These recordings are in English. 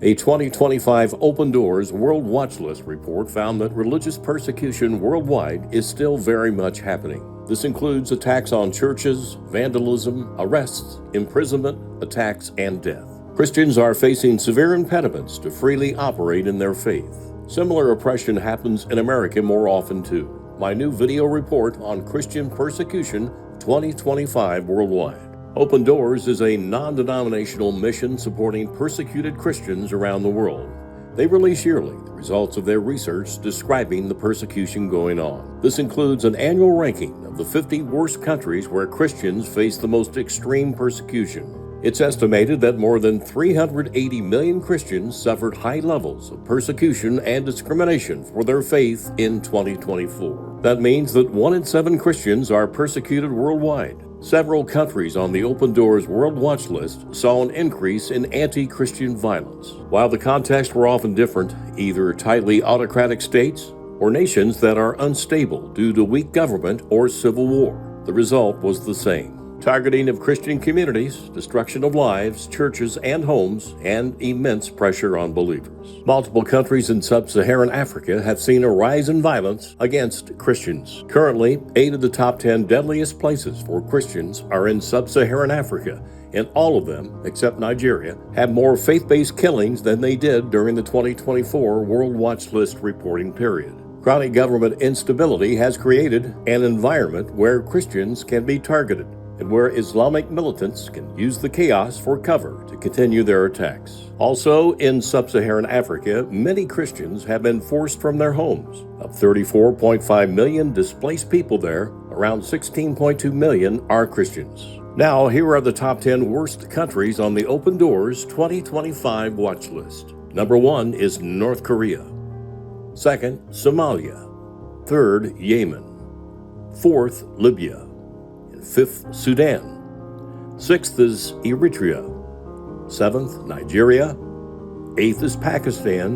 A 2025 Open Doors World Watch List report found that religious persecution worldwide is still very much happening. This includes attacks on churches, vandalism, arrests, imprisonment, attacks, and death. Christians are facing severe impediments to freely operate in their faith. Similar oppression happens in America more often too. My new video report on Christian persecution 2025 worldwide. Open Doors is a non-denominational mission supporting persecuted Christians around the world. They release yearly the results of their research describing the persecution going on. This includes an annual ranking of the 50 worst countries where Christians face the most extreme persecution. It's estimated that more than 380 million Christians suffered high levels of persecution and discrimination for their faith in 2024. That means that 1 in 7 Christians are persecuted worldwide. Several countries on the Open Doors World Watch List saw an increase in anti-Christian violence. While the contexts were often different, either tightly autocratic states or nations that are unstable due to weak government or civil war, the result was the same. Targeting of Christian communities, destruction of lives, churches, and homes, and immense pressure on believers. Multiple countries in sub-Saharan Africa have seen a rise in violence against Christians. Currently, 8 of the top 10 deadliest places for Christians are in sub-Saharan Africa, and all of them, except Nigeria, have more faith-based killings than they did during the 2024 World Watch List reporting period. Chronic government instability has created an environment where Christians can be targeted, and where Islamic militants can use the chaos for cover to continue their attacks. Also, in sub-Saharan Africa, many Christians have been forced from their homes. Of 34.5 million displaced people there, around 16.2 million are Christians. Now, here are the top 10 worst countries on the Open Doors 2025 watch list. Number 1 is North Korea. Second, Somalia. Third, Yemen. Fourth, Libya. Fifth, Sudan. Sixth is Eritrea. Seventh, Nigeria. Eighth is Pakistan.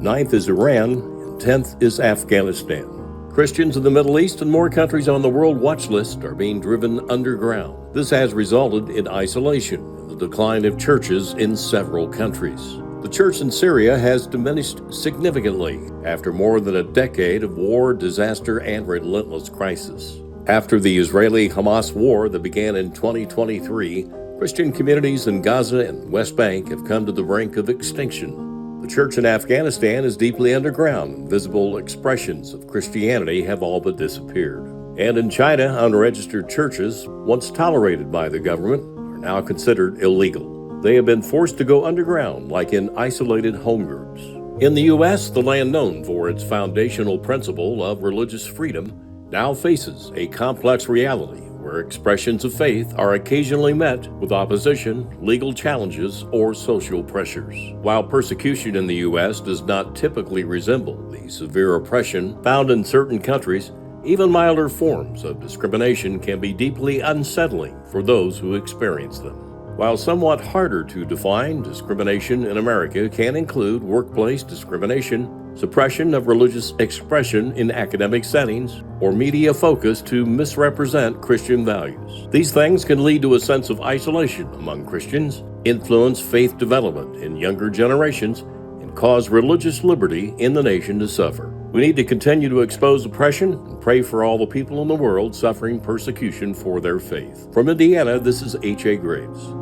Ninth is Iran. And 10th is Afghanistan. Christians in the Middle East and more countries on the World Watch List are being driven underground. This has resulted in isolation and the decline of churches in several countries. The church in Syria has diminished significantly after more than a decade of war, disaster, and relentless crisis. After the Israeli-Hamas war that began in 2023, Christian communities in Gaza and West Bank have come to the brink of extinction. The church in Afghanistan is deeply underground, and visible expressions of Christianity have all but disappeared. And in China, unregistered churches, once tolerated by the government, are now considered illegal. They have been forced to go underground, like in isolated home groups. In the U.S., the land known for its foundational principle of religious freedom now faces a complex reality where expressions of faith are occasionally met with opposition, legal challenges, or social pressures. While persecution in the U.S. does not typically resemble the severe oppression found in certain countries, even milder forms of discrimination can be deeply unsettling for those who experience them. While somewhat harder to define, discrimination in America can include workplace discrimination, suppression of religious expression in academic settings, or media focus to misrepresent Christian values. These things can lead to a sense of isolation among Christians, influence faith development in younger generations, and cause religious liberty in the nation to suffer. We need to continue to expose oppression and pray for all the people in the world suffering persecution for their faith. From Indiana, this is H.A. Graves.